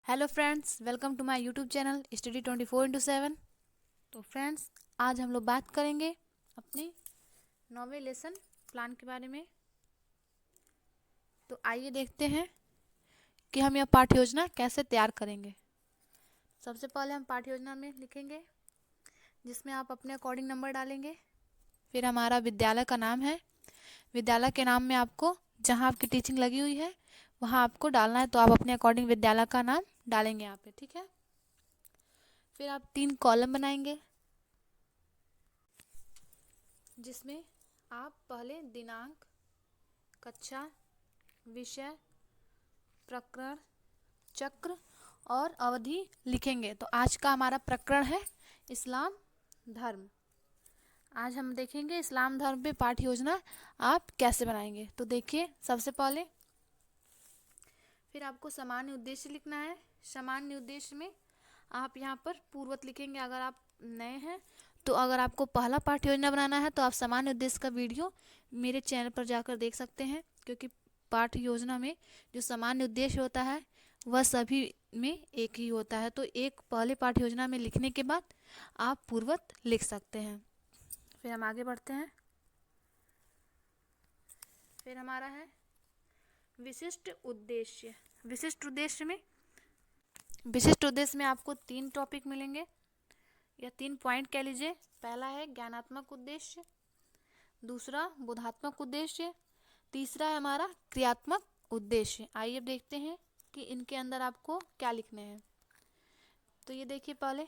Hello friends, welcome to my YouTube channel study 24/7। तो friends, आज हम लोग बात करेंगे अपने 9वें लेसन प्लान के बारे में। तो आइए देखते हैं कि हम यह पाठ्य योजना कैसे तैयार करेंगे। सबसे पहले हम पाठ्य योजना में लिखेंगे, जिसमें आप अपने अकॉर्डिंग नंबर डालेंगे। फिर हमारा विद्यालय का नाम है। विद्यालय के नाम में आपको जहाँ आपकी टीचिंग लगी हुई है वहाँ आपको डालना है, तो आप अपने अकॉर्डिंग विद्यालय का नाम डालेंगे यहाँ पे, ठीक है। फिर आप 3 कॉलम बनाएंगे, जिसमें आप पहले दिनांक, कक्षा, विषय, प्रकरण, चक्र और अवधि लिखेंगे। तो आज का हमारा प्रकरण है इस्लाम धर्म। आज हम देखेंगे इस्लाम धर्म पे पाठ्य योजना आप कैसे बनाएंगे। तो देखिए, सबसे पहले फिर आपको सामान्य उद्देश्य लिखना है। सामान्य उद्देश्य में आप यहाँ पर पूर्वत लिखेंगे अगर आप नए हैं। तो अगर आपको पहला पाठ्य योजना बनाना है तो आप सामान्य उद्देश्य का वीडियो मेरे चैनल पर जाकर देख सकते हैं, क्योंकि पाठ्य योजना में जो सामान्य उद्देश्य होता है वह सभी में एक ही होता है। तो एक पहले पाठ्य योजना में लिखने के बाद आप पूर्वत लिख सकते हैं। फिर हम आगे बढ़ते हैं। फिर हमारा है विशिष्ट उद्देश्य। विशिष्ट उद्देश्य में आपको 3 टॉपिक मिलेंगे या 3 पॉइंट कह लीजिए। पहला है ज्ञानात्मक उद्देश्य, दूसरा बोधात्मक उद्देश्य, तीसरा है हमारा क्रियात्मक उद्देश्य। आइए अब देखते हैं कि इनके अंदर आपको क्या लिखने हैं। तो ये देखिए, पहले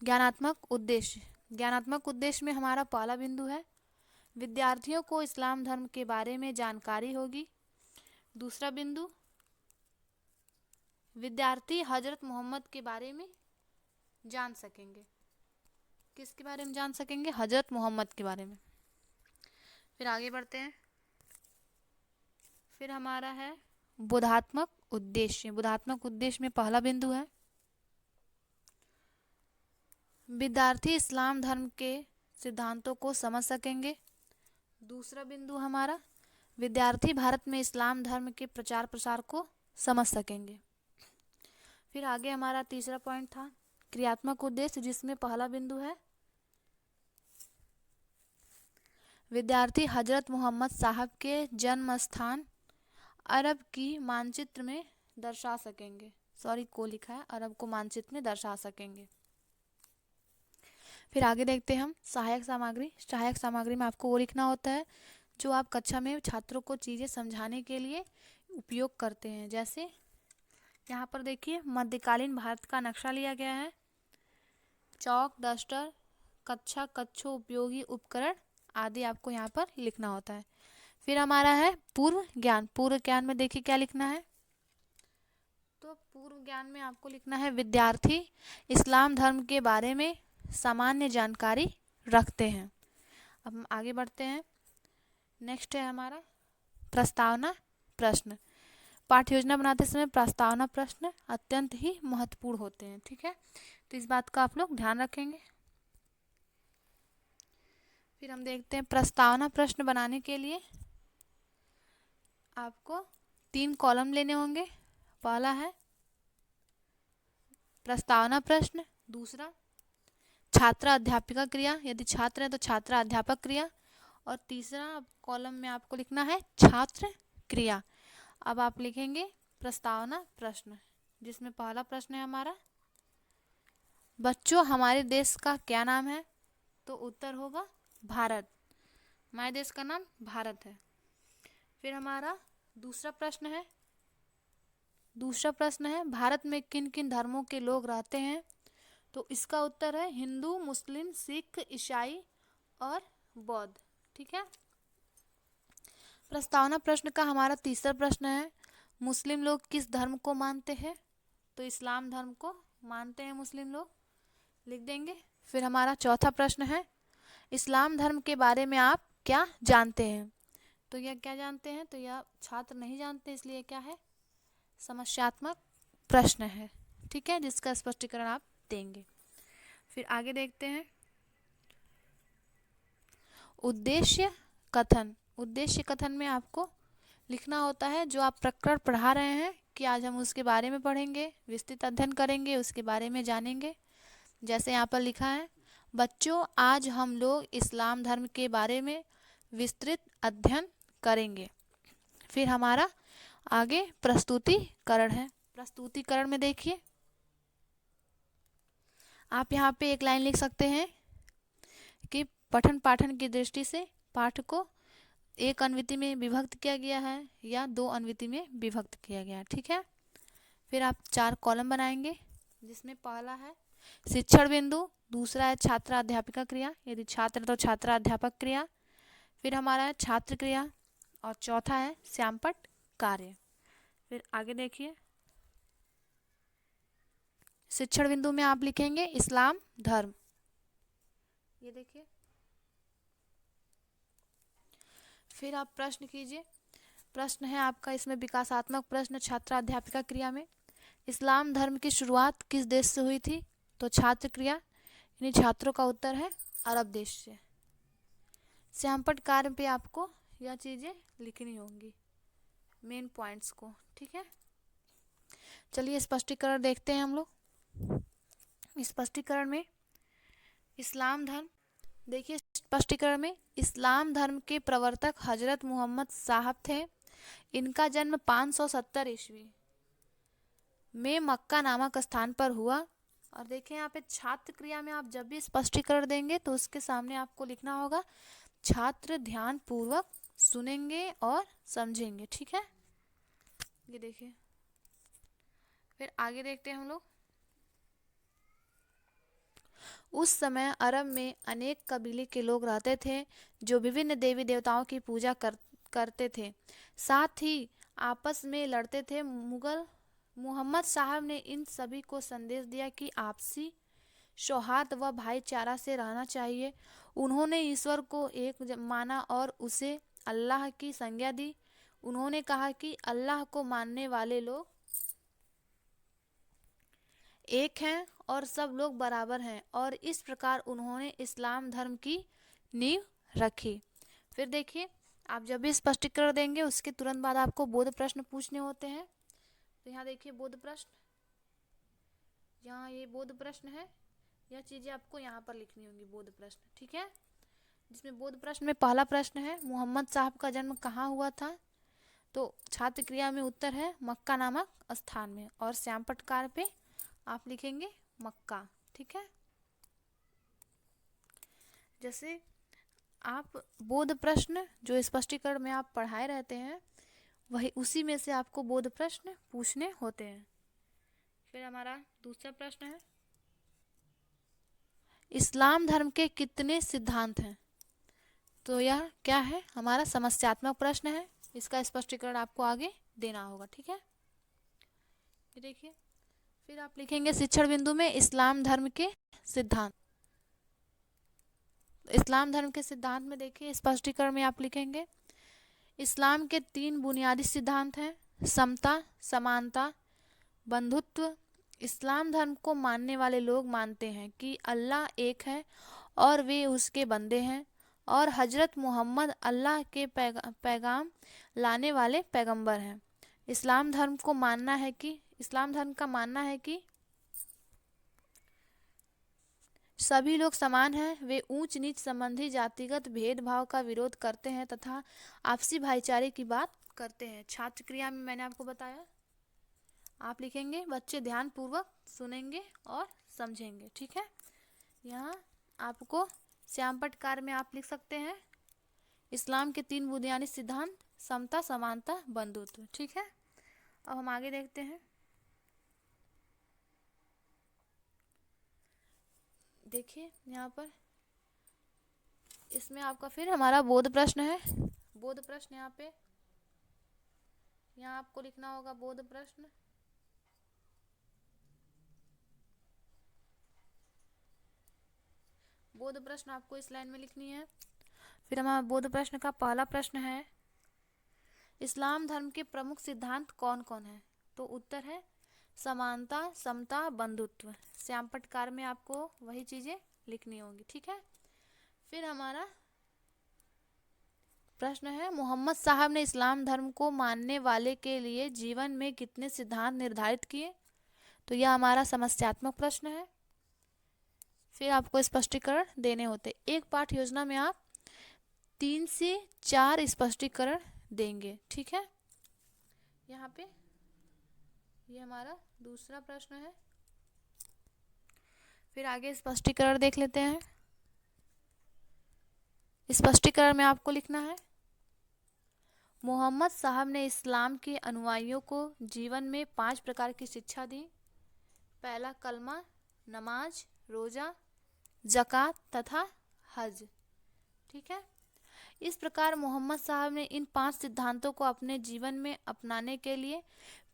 ज्ञानात्मक उद्देश्य। ज्ञानात्मक उद्देश्य में हमारा पहला बिंदु है विद्यार्थियों को इस्लाम धर्म के बारे में जानकारी होगी। दूसरा बिंदु, विद्यार्थी हजरत मोहम्मद के बारे में जान सकेंगे। किसके बारे में जान सकेंगे? हजरत मोहम्मद के बारे में। फिर आगे बढ़ते हैं। फिर हमारा है बोधात्मक उद्देश्य। बोधात्मक उद्देश्य में पहला बिंदु है विद्यार्थी इस्लाम धर्म के सिद्धांतों को समझ सकेंगे। दूसरा बिंदु हमारा विद्यार्थी भारत में इस्लाम धर्म के प्रचार प्रसार को समझ सकेंगे। फिर आगे हमारा तीसरा पॉइंट था क्रियात्मक उद्देश्य, जिसमें पहला बिंदु है विद्यार्थी हजरत मोहम्मद साहब के जन्म स्थान अरब की मानचित्र में दर्शा सकेंगे। को लिखा है, अरब को मानचित्र में दर्शा सकेंगे। फिर आगे देखते हैं हम सहायक सामग्री। सहायक सामग्री में आपको वो लिखना होता है जो आप कक्षा में छात्रों को चीज़ें समझाने के लिए उपयोग करते हैं। जैसे यहाँ पर देखिए, मध्यकालीन भारत का नक्शा लिया गया है, चौक, डस्टर, कक्षा, कक्षों, उपयोगी उपकरण आदि आपको यहाँ पर लिखना होता है। फिर हमारा है पूर्व ज्ञान। पूर्व ज्ञान में देखिए क्या लिखना है। तो पूर्व ज्ञान में आपको लिखना है विद्यार्थी इस्लाम धर्म के बारे में सामान्य जानकारी रखते हैं। अब हम आगे बढ़ते हैं। नेक्स्ट है हमारा प्रस्तावना प्रश्न। पाठ्य योजना बनाते समय प्रस्तावना प्रश्न अत्यंत ही महत्वपूर्ण होते हैं, ठीक है। तो इस बात का आप लोग ध्यान रखेंगे। फिर हम देखते हैं प्रस्तावना प्रश्न बनाने के लिए आपको 3 कॉलम लेने होंगे। पहला है प्रस्तावना प्रश्न, दूसरा छात्र अध्यापिका क्रिया, यदि छात्र है तो छात्र अध्यापक क्रिया, और तीसरा कॉलम में आपको लिखना है छात्र क्रिया। अब आप लिखेंगे प्रस्तावना प्रश्न, जिसमें पहला प्रश्न है हमारा बच्चों हमारे देश का क्या नाम है? तो उत्तर होगा भारत। हमारे देश का नाम भारत है। फिर हमारा दूसरा प्रश्न है भारत में किन किन धर्मों के लोग रहते हैं? तो इसका उत्तर है हिंदू, मुस्लिम, सिख, ईसाई और बौद्ध, ठीक है। प्रस्तावना प्रश्न का हमारा तीसरा प्रश्न है मुस्लिम लोग किस धर्म को मानते हैं? तो इस्लाम धर्म को मानते हैं मुस्लिम लोग, लिख देंगे। फिर हमारा चौथा प्रश्न है इस्लाम धर्म के बारे में आप क्या जानते हैं? तो यह क्या जानते हैं? तो यह छात्र नहीं जानते, इसलिए क्या है, समस्यात्मक प्रश्न है, ठीक है, जिसका स्पष्टीकरण आप देंगे। फिर आगे देखते हैं उद्देश्य कथन। उद्देश्य कथन में आपको लिखना होता है जो आप प्रकरण पढ़ा रहे हैं कि आज हम उसके बारे में पढ़ेंगे, विस्तृत अध्ययन करेंगे, उसके बारे में जानेंगे। जैसे यहाँ पर लिखा है, बच्चों आज हम लोग इस्लाम धर्म के बारे में विस्तृत अध्ययन करेंगे। फिर हमारा आगे प्रस्तुतिकरण है। प्रस्तुतिकरण में देखिए, आप यहाँ पे एक लाइन लिख सकते हैं कि पठन पाठन की दृष्टि से पाठ को एक अन्विति में विभक्त किया गया है या 2 अन्विति में विभक्त किया गया है। ठीक है। फिर आप 4 कॉलम बनाएंगे, जिसमें पहला है शिक्षण बिंदु, दूसरा है छात्रा अध्यापिका क्रिया, यदि छात्र तो छात्रा अध्यापक क्रिया, फिर हमारा है छात्र क्रिया, और चौथा है श्यामपट्ट कार्य। फिर आगे देखिए, शिक्षण बिंदु में आप लिखेंगे इस्लाम धर्म, ये देखिए। फिर आप प्रश्न कीजिए। प्रश्न है आपका इसमें विकासात्मक प्रश्न छात्रा अध्यापिका क्रिया में, इस्लाम धर्म की शुरुआत किस देश से हुई थी? तो छात्र क्रिया यानी छात्रों का उत्तर है अरब देश से। श्यामपट्ट कार्य पे आपको यह चीज़ें लिखनी होंगी, मेन पॉइंट्स को। ठीक है, चलिए स्पष्टीकरण देखते हैं हम लोग। स्पष्टीकरण में इस्लाम धर्म, देखिए स्पष्टीकरण में इस्लाम धर्म के प्रवर्तक हजरत मोहम्मद साहब थे। इनका जन्म 570 ईस्वी में मक्का नामक स्थान पर हुआ। और देखिए यहाँ पे छात्र क्रिया में आप जब भी स्पष्टीकरण देंगे तो उसके सामने आपको लिखना होगा छात्र ध्यान पूर्वक सुनेंगे और समझेंगे। ठीक है, ये देखिए। फिर आगे देखते हैं हम लोग। उस समय अरब में अनेक कबीले के लोग रहते थे जो विभिन्न देवी देवताओं की पूजा करते थे, साथ ही आपस में लड़ते थे। मोहम्मद साहब ने इन सभी को संदेश दिया कि आपसी सौहार्द व भाईचारा से रहना चाहिए। उन्होंने ईश्वर को एक माना और उसे अल्लाह की संज्ञा दी। उन्होंने कहा कि अल्लाह को मानने वाले लोग एक हैं और सब लोग बराबर हैं, और इस प्रकार उन्होंने इस्लाम धर्म की नींव रखी। फिर देखिए, आप जब भी स्पष्टीकरण देंगे उसके तुरंत बाद आपको बोध प्रश्न पूछने होते हैं। तो यहाँ देखिए बोध प्रश्न, यहाँ ये बोध प्रश्न है, यह चीज़ें आपको यहाँ पर लिखनी होंगी बोध प्रश्न। ठीक है, जिसमें बोध प्रश्न में पहला प्रश्न है मोहम्मद साहब का जन्म कहाँ हुआ था? तो छात्र क्रिया में उत्तर है मक्का नामक स्थान में, और श्यामपट्ट कार्य पे आप लिखेंगे मक्का। ठीक है, जैसे आप बोध प्रश्न जो स्पष्टीकरण में आप पढ़ाए रहते हैं वही उसी में से आपको बोध प्रश्न पूछने होते हैं। फिर हमारा दूसरा प्रश्न है इस्लाम धर्म के कितने सिद्धांत हैं? तो यह क्या है? हमारा समस्यात्मक प्रश्न है, इसका स्पष्टीकरण आपको आगे देना होगा। ठीक है, ये देखिए। फिर आप लिखेंगे शिक्षण बिंदु में इस्लाम धर्म के सिद्धांत। इस्लाम धर्म के सिद्धांत में देखिए स्पष्टीकरण में आप लिखेंगे इस्लाम के 3 बुनियादी सिद्धांत हैं, समता, समानता, बंधुत्व। इस्लाम धर्म को मानने वाले लोग मानते हैं कि अल्लाह एक है और वे उसके बंदे हैं, और हजरत मोहम्मद अल्लाह के पैगाम लाने वाले पैगंबर हैं। इस्लाम धर्म का मानना है कि सभी लोग समान हैं। वे ऊंच नीच संबंधी जातिगत भेदभाव का विरोध करते हैं तथा आपसी भाईचारे की बात करते हैं। छात्र क्रिया में मैंने आपको बताया, आप लिखेंगे बच्चे ध्यान पूर्वक सुनेंगे और समझेंगे। ठीक है, यहाँ आपको श्यामपट्ट कार्य में आप लिख सकते हैं इस्लाम के 3 बुनियादी सिद्धांत, समता, समानता, बंधुत्व। ठीक है, अब हम आगे देखते हैं। देखिए यहाँ पर इसमें आपका फिर हमारा बोध प्रश्न है। बोध प्रश्न यहाँ आपको लिखना होगा बोध प्रश्न। बोध प्रश्न आपको इस लाइन में लिखनी है। फिर हमारा बोध प्रश्न का पहला प्रश्न है इस्लाम धर्म के प्रमुख सिद्धांत कौन कौन है? तो उत्तर है समानता, समता, बंधुत्व। श्यामपट्ट कार्य में आपको वही चीज़ें लिखनी होंगी। ठीक है, फिर हमारा प्रश्न है, मोहम्मद साहब ने इस्लाम धर्म को मानने वाले के लिए जीवन में कितने सिद्धांत निर्धारित किए? तो यह हमारा समस्यात्मक प्रश्न है। फिर आपको स्पष्टीकरण देने होते। एक पाठ योजना में आप 3 से 4 स्पष्टीकरण देंगे। ठीक है, यहाँ पे ये हमारा दूसरा प्रश्न है। फिर आगे स्पष्टीकरण देख लेते हैं। स्पष्टीकरण में आपको लिखना है, मोहम्मद साहब ने इस्लाम के अनुयायियों को जीवन में 5 प्रकार की शिक्षा दी। पहला कलमा, नमाज, रोजा, ज़कात तथा हज। ठीक है, इस प्रकार मोहम्मद साहब ने इन 5 सिद्धांतों को अपने जीवन में अपनाने के लिए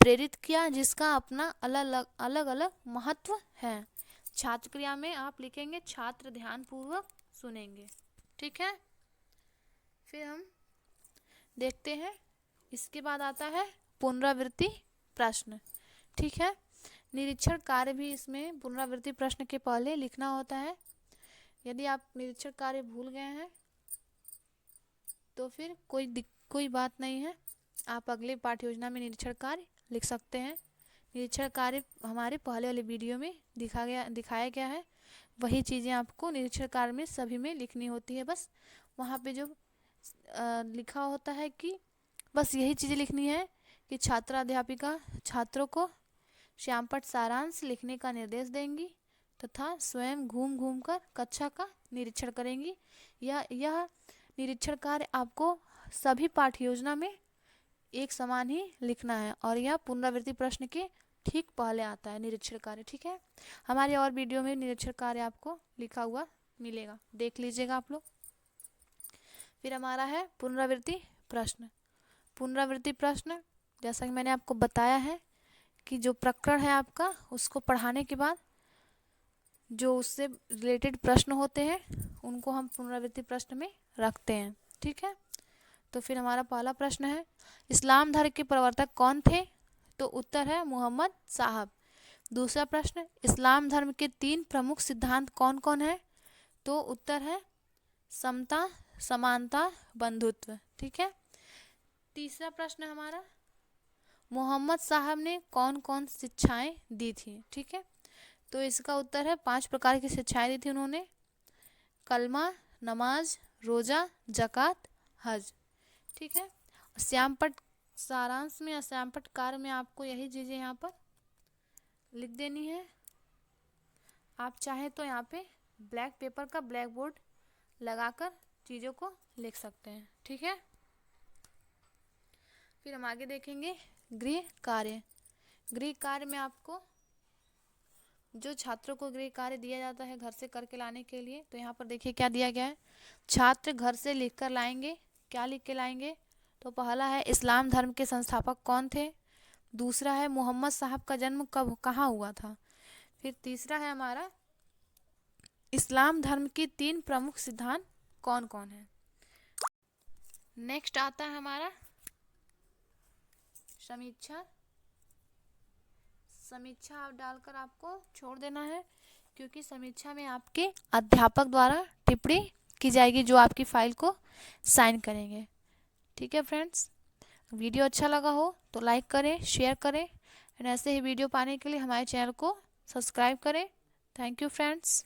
प्रेरित किया, जिसका अपना अलग अलग महत्व है। छात्र क्रिया में आप लिखेंगे, छात्र ध्यानपूर्वक सुनेंगे। ठीक है, फिर हम देखते हैं, इसके बाद आता है पुनरावृत्ति प्रश्न। ठीक है, निरीक्षण कार्य भी इसमें पुनरावृत्ति प्रश्न के पहले लिखना होता है। यदि आप निरीक्षण कार्य भूल गए हैं तो फिर कोई बात नहीं है, आप अगले पाठ योजना में निरीक्षण कार्य लिख सकते हैं। निरीक्षण कार्य हमारे पहले वाले वीडियो में दिखाया गया है, वही चीज़ें आपको निरीक्षण कार्य में सभी में लिखनी होती है। बस वहाँ पे जो लिखा होता है कि बस यही चीज़ें लिखनी है कि छात्रा अध्यापिका छात्रों को श्यामपट्ट सारांश लिखने का निर्देश देंगी तथा स्वयं घूम घूम कर कक्षा का निरीक्षण करेंगी। यह निरीक्षण कार्य आपको सभी पाठ योजना में एक समान ही लिखना है और यह पुनरावृत्ति प्रश्न के ठीक पहले आता है निरीक्षण कार्य। ठीक है, हमारे और वीडियो में निरीक्षण कार्य आपको लिखा हुआ मिलेगा, देख लीजिएगा आप लोग। फिर हमारा है पुनरावृत्ति प्रश्न। पुनरावृत्ति प्रश्न, जैसा कि मैंने आपको बताया है कि जो प्रकरण है आपका, उसको पढ़ाने के बाद जो उससे रिलेटेड प्रश्न होते हैं उनको हम पुनरावृत्ति प्रश्न में रखते हैं। ठीक है, तो फिर हमारा पहला प्रश्न है, इस्लाम धर्म के प्रवर्तक कौन थे? तो उत्तर है मोहम्मद साहब। दूसरा प्रश्न, इस्लाम धर्म के 3 प्रमुख सिद्धांत कौन कौन है? तो उत्तर है समता, समानता, बंधुत्व। ठीक है, तीसरा प्रश्न हमारा, मोहम्मद साहब ने कौन कौन शिक्षाएं दी थी? ठीक है, तो इसका उत्तर है 5 प्रकार की शिक्षाएं दी थी उन्होंने, कलमा, नमाज, रोजा, ज़कात, हज। ठीक है, श्यामपट्ट सारांश में या श्यामपट्ट कार्य में आपको यही चीज़ें यहाँ पर लिख देनी है। आप चाहे तो यहाँ पे ब्लैक पेपर का ब्लैक बोर्ड लगाकर चीज़ों को लिख सकते हैं। ठीक है, फिर हम आगे देखेंगे गृह कार्य। गृह कार्य में आपको जो छात्रों को गृह कार्य दिया जाता है घर से करके लाने के लिए, तो यहाँ पर देखिए क्या दिया गया है, छात्र घर से लिख कर लाएंगे। क्या लिख के लाएंगे? तो पहला है इस्लाम धर्म के संस्थापक कौन थे, दूसरा है मोहम्मद साहब का जन्म कब कहाँ हुआ था, फिर तीसरा है हमारा इस्लाम धर्म के 3 प्रमुख सिद्धांत कौन कौन है। नेक्स्ट आता है हमारा समीक्षा। समीक्षा आप डालकर आपको छोड़ देना है, क्योंकि समीक्षा में आपके अध्यापक द्वारा टिप्पणी की जाएगी जो आपकी फाइल को साइन करेंगे। ठीक है फ्रेंड्स, वीडियो अच्छा लगा हो तो लाइक करें, शेयर करें और ऐसे ही वीडियो पाने के लिए हमारे चैनल को सब्सक्राइब करें। Thank you friends.